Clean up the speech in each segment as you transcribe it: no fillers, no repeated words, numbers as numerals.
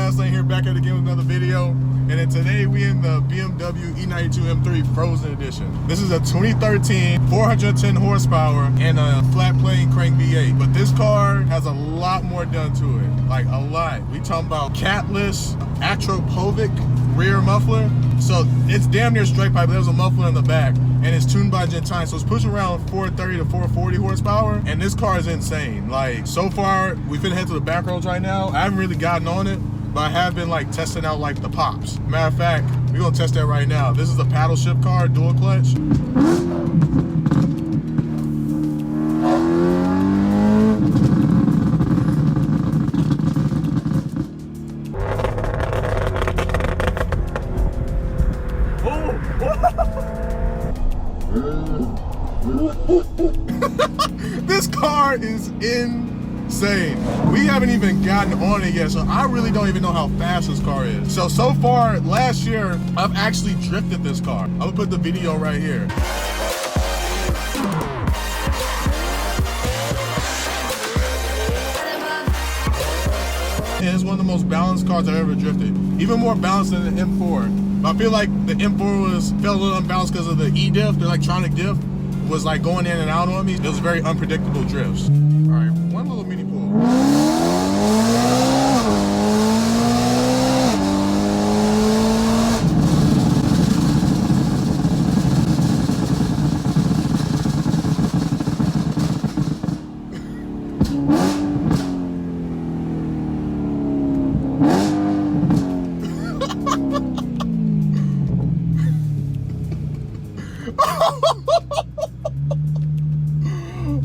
Fast Lane here, back at it again with another video. And then today we in the BMW M3 Frozen Edition. This is a 2013 410 horsepower and a flat plane crank V8. But this car has a lot more done to it, like a lot. We talking about capless, Atropovic rear muffler. So it's damn near straight pipe, but there's a muffler in the back, and it's tuned by Gintani, so it's pushing around 430 to 440 horsepower, and this car is insane. Like, so far, we finna head to the back roads right now. I haven't really gotten on it, but I have been like testing out like the pops. Matter of fact, we're gonna test that right now. This is a paddle shift car, dual clutch. This car is insane. We haven't even gotten on it yet, so I really don't even know how fast this car is. So far, last year, I've actually drifted this car. I'm gonna put the video right here. It's one of the most balanced cars I've ever drifted. Even more balanced than the M4. But I feel like the M4 felt a little unbalanced because of the E-diff, the electronic diff was like going in and out on me. It was very unpredictable drifts. All right, one little mini pull.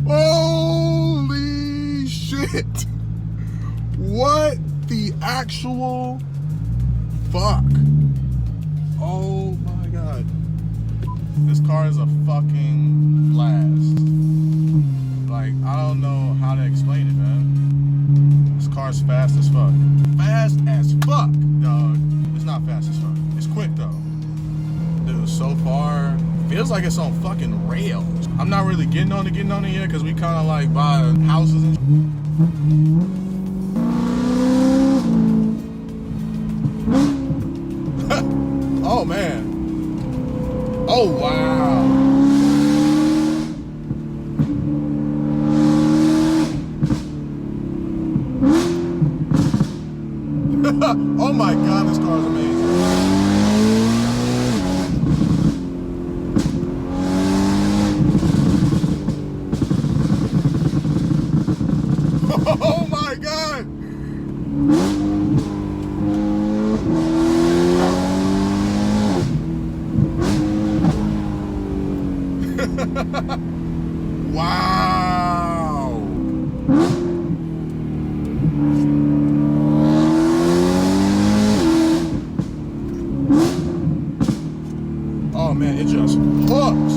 Holy shit! What the actual fuck? Oh my god. This car is a fucking blast. Like, I don't know how to explain it, man. This car's fast as fuck. Fast as fuck, dog. It's not fast as fuck. It's quick though. Dude, so far, feels like it's on fucking rails. I'm not really getting on it yet because we kind of like buy houses and oh man. Oh wow. Oh my god, this car is amazing. Oh my god! Wow! Oh man, it just hooks!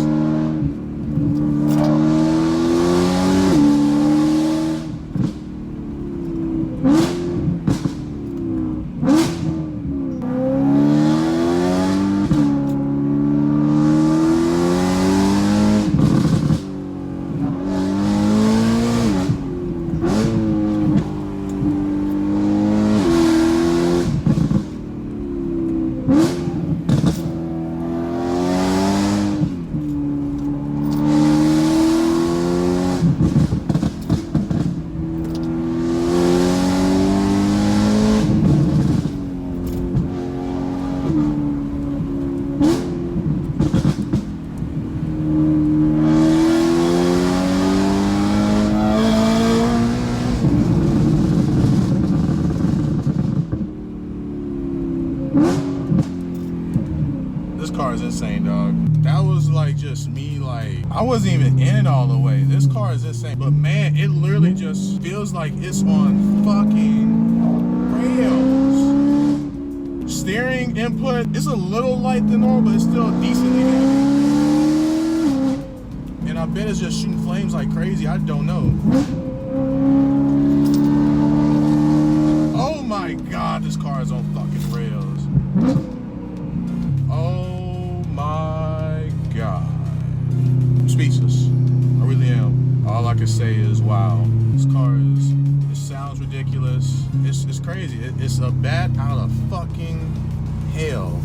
This car is insane, dog. That was like just me, like, I wasn't even in it all the way. This car is insane. But man, it literally just feels like it's on fucking rails. Steering input, it's a little light than normal, but it's still decently heavy. And I bet it's just shooting flames like crazy. I don't know. Oh my god, this car is on fucking rails. Oh my god. I'm speechless. I really am. All I can say is wow. This car is, it sounds ridiculous. It's crazy. It's a bat out of fucking hell,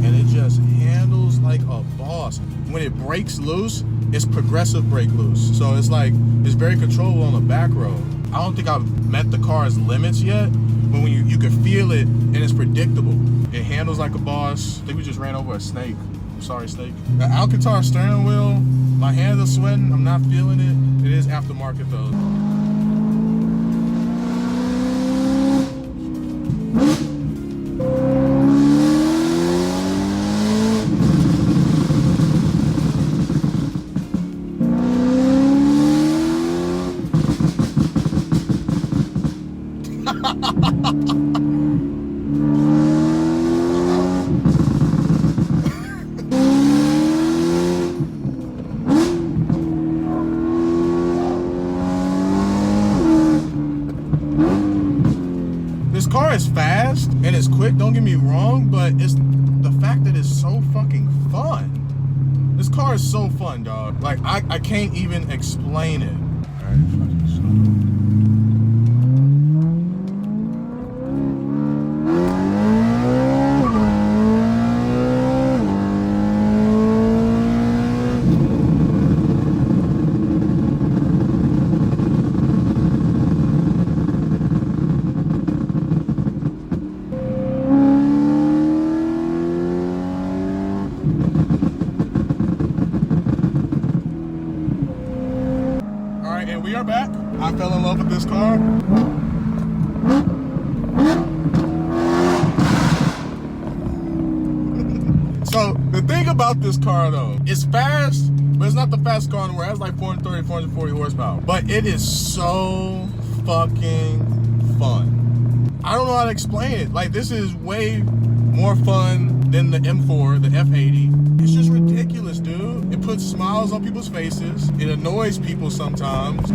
and it just handles like a boss. When it breaks loose, it's progressive break loose, so it's like it's very controllable on the back road. I don't think I've met the car's limits yet, but when you can feel it and it's predictable. It handles like a boss. I think we just ran over a snake. I'm sorry, snake. The Alcantara steering wheel, my hands are sweating. I'm not feeling it. It is aftermarket though. This car is fast and it's quick, don't get me wrong, but it's the fact that it's so fucking fun. This car is so fun, dog. Like, I can't even explain it. All right, fucking shut we are back. I fell in love with this car. So the thing about this car though, it's fast, but it's not the fast car in the world. It has like 430, 440 horsepower. But it is so fucking fun. I don't know how to explain it. Like, this is way more fun than the M4, the F80. It's just ridiculous, dude. It puts smiles on people's faces. It annoys people sometimes.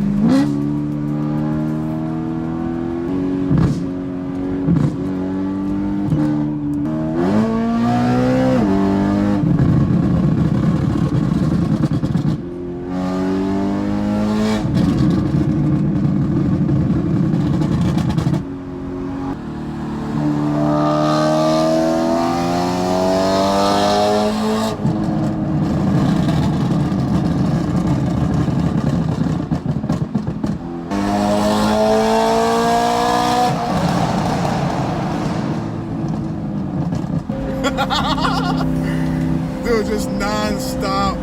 Dude, just non-stop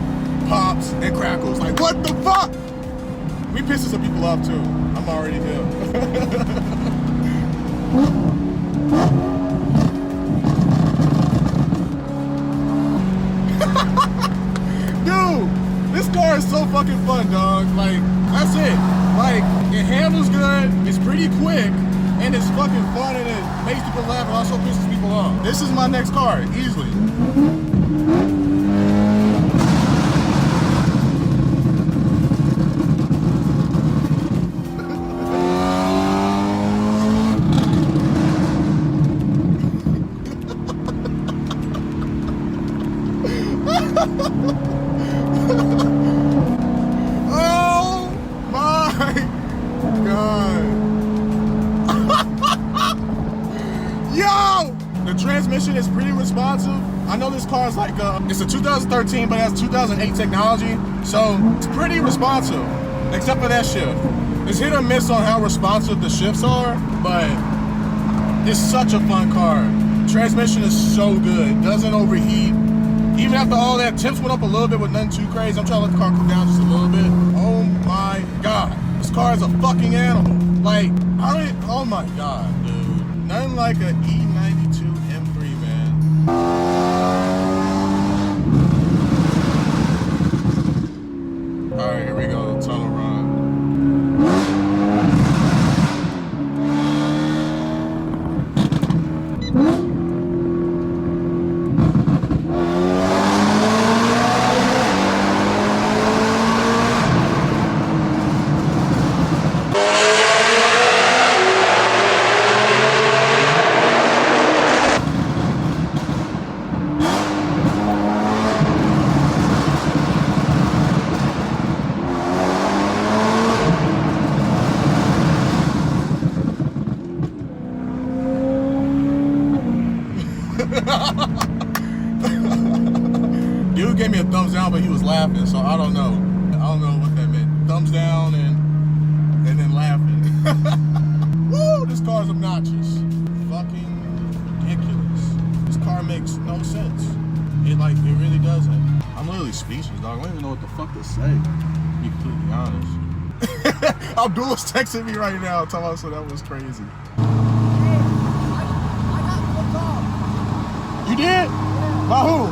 pops and crackles. Like, what the fuck? We pissing some people off too. I'm already here. Dude, this car is so fucking fun, dog. Like, that's it. Like, it handles good, it's pretty quick, and it's fucking fun, and it makes people laugh and also pisses people off. This is my next car, easily. Oh my God. Yo! The transmission is pretty responsive. I know this car is like, it's a 2013, but it has 2008 technology. So it's pretty responsive, except for that shift. It's hit or miss on how responsive the shifts are, but it's such a fun car. Transmission is so good, doesn't overheat. Even after all that, temps went up a little bit with nothing too crazy. I'm trying to let the car cool down just a little bit. Oh my God. This car is a fucking animal. Like, oh my God, dude. Nothing like an E92 M3, man. All right, here we go, tunnel run. Dude gave me a thumbs down, but he was laughing, so I don't know. I don't know what that meant. Thumbs down and then laughing. Woo! This car's obnoxious. Fucking ridiculous. This car makes no sense. It really doesn't. I'm literally speechless, dog. I don't even know what the fuck to say. To be completely honest. Abdul's texting me right now, telling us that was crazy. You did? Yeah. By who?